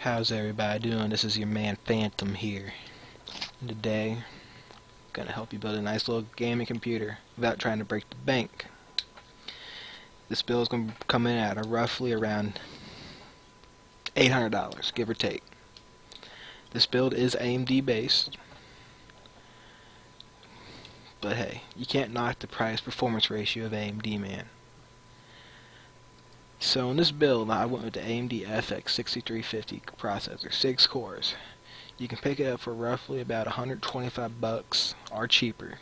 How's everybody doing? This is your man Phantom here. And today, I'm gonna help you build a nice little gaming computer without trying to break the bank. This build is gonna come in at roughly around $800, give or take. This build is AMD based, but hey, you can't knock the price performance ratio of AMD, man. So in this build, I went with the AMD FX 6350 processor, 6 cores. You can pick it up for roughly about $125 or cheaper.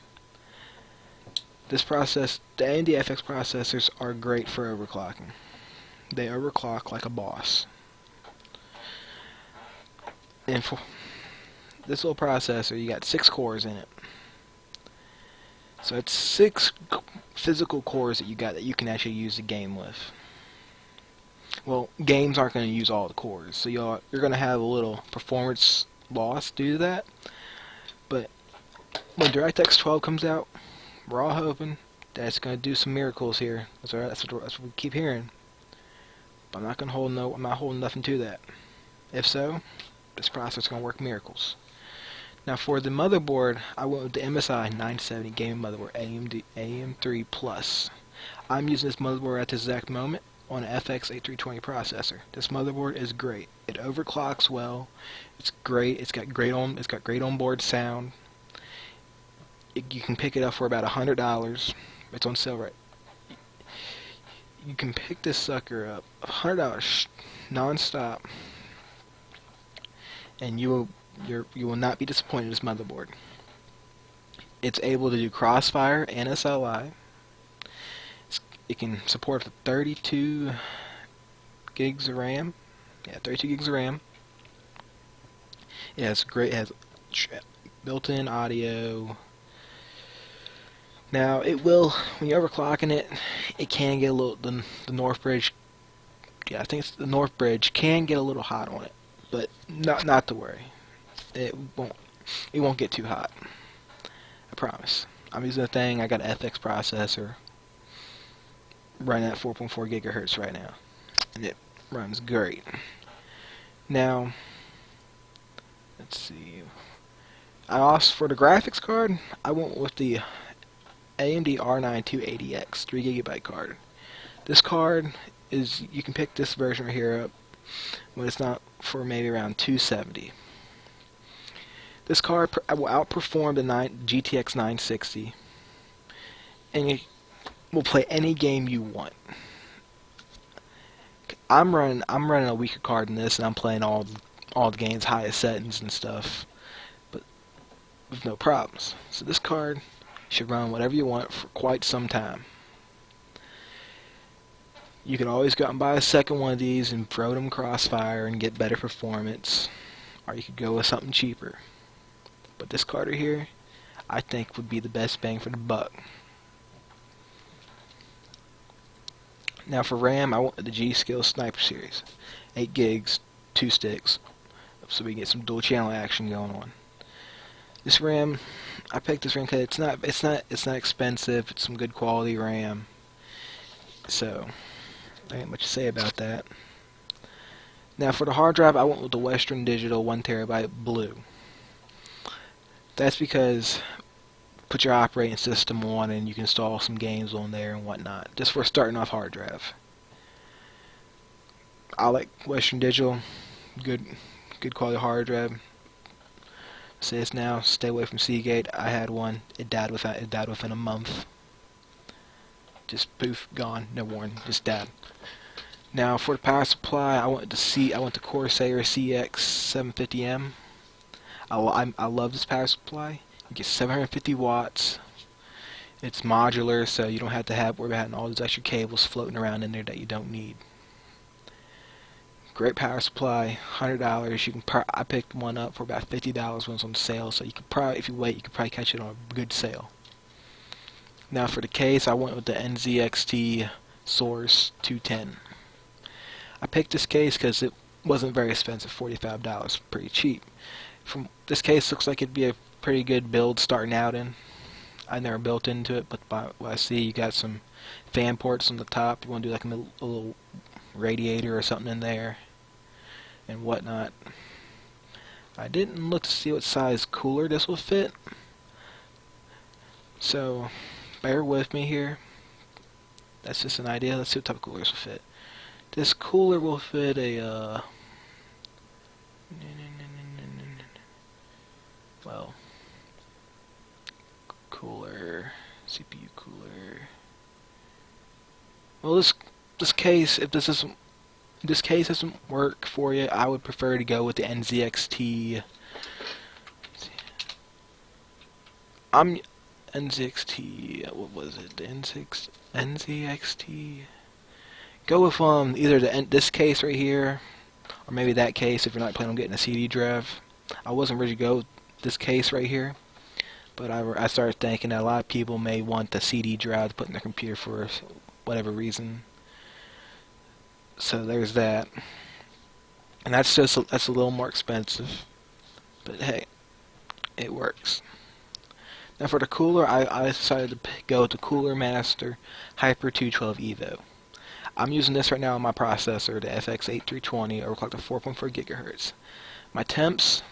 The AMD FX processors are great for overclocking. They overclock like a boss. And for this little processor, you got 6 cores in it. So it's 6 physical cores that you can actually use the game with. Well, games aren't going to use all the cores, so you're going to have a little performance loss due to that. But when DirectX 12 comes out, we're all hoping that it's going to do some miracles here. That's what we keep hearing. But I'm not holding nothing to that. If so, this processor is going to work miracles. Now for the motherboard, I went with the MSI 970 gaming motherboard, AMD AM3 Plus. I'm using this motherboard at this exact moment on an FX 8320 processor. This motherboard is great. It overclocks well. It's great. It's got great onboard sound. You can pick it up for about $100. It's on sale right. You can pick this sucker up $100 non-stop, and you will not be disappointed in this motherboard. It's able to do Crossfire and SLI. It can support 32 gigs of RAM. Yeah, 32 gigs of RAM. It has built-in audio. Now it will, when you're overclocking it, it can get a little. The North Bridge. Yeah, I think it's the North Bridge can get a little hot on it, but not to worry. It won't get too hot. I promise. I'm using a thing. I got an FX processor running at 4.4 gigahertz right now, and it runs great. Now, let's see. For the graphics card, I went with the AMD R9 280X 3GB card. This card you can pick this version right here up when it's not for maybe around $270. This card will outperform the GTX 960, and it will play any game you want. I'm running a weaker card than this, and I'm playing all the game's highest settings and stuff, but with no problems. So this card should run whatever you want for quite some time. You could always go out and buy a second one of these and throw them Crossfire and get better performance, or you could go with something cheaper. But this card right here, I think would be the best bang for the buck. Now for RAM, I went with the G-Skill Sniper series, 8 gigs, 2 sticks, so we get some dual channel action going on. This RAM, I picked this RAM because it's not expensive. It's some good quality RAM. So there ain't much to say about that. Now for the hard drive, I went with the Western Digital 1TB blue. That's because put your operating system on and you can install some games on there and whatnot, just for starting off hard drive. I like Western Digital, good quality hard drive. Says now, stay away from Seagate. I had one. It died within a month. Just poof, gone, no warning, just died. Now for the power supply, I went to Corsair CX750M. I love this power supply. You get 750 watts. It's modular, so you don't have to worry about having all these extra cables floating around in there that you don't need. Great power supply, $100. I picked one up for about $50 when it's on sale, so you could probably, if you wait, you could probably catch it on a good sale. Now for the case, I went with the NZXT Source 210. I picked this case because it wasn't very expensive, $45, pretty cheap. From this case, looks like it'd be a pretty good build starting out in. I never built into it, but by what I see, you got some fan ports on the top. You want to do like a little radiator or something in there. and whatnot. I didn't look to see what size cooler this will fit, so bear with me here. That's just an idea. Let's see what type of cooler this will fit. This cooler will fit a well, cooler, CPU cooler. Well, this case, if this case doesn't work for you, I would prefer to go with the NZXT. NZXT. What was it? The NZXT. Go with either this case right here, or maybe that case if you're not planning on getting a CD drive. I wasn't ready to go with this case right here, but I started thinking that a lot of people may want the CD drive to put in their computer for whatever reason. So there's that, and that's a little more expensive, but hey, it works. Now for the cooler, I decided to go with the Cooler Master Hyper 212 Evo. I'm using this right now on my processor, the FX8320, overclocked to 4.4 gigahertz. My temps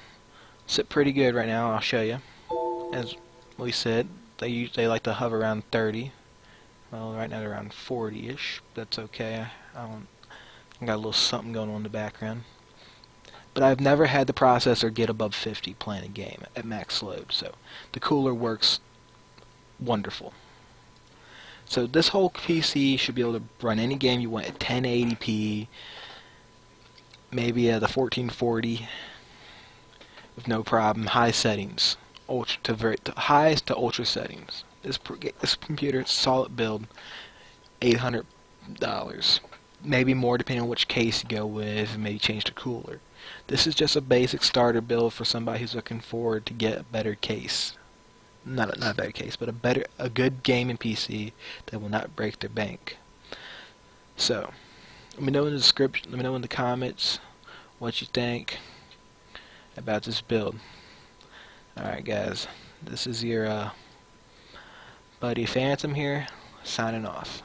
sit pretty good right now. I'll show you. As we said, they like to hover around 30. Well, right now they're around 40-ish. That's okay. I got a little something going on in the background. But I've never had the processor get above 50 playing a game at max load, so the cooler works wonderful. So this whole PC should be able to run any game you want at 1080p, maybe the 1440 with no problem. High settings, ultra to highest to ultra settings. This computer, solid build, $800. Maybe more depending on which case you go with, and maybe change the cooler. This is just a basic starter build for somebody who's looking forward to get a better case. Not a better case, but a good gaming PC that will not break their bank. So, let me know in the description, let me know in the comments what you think about this build. Alright guys, this is your buddy Phantom here, signing off.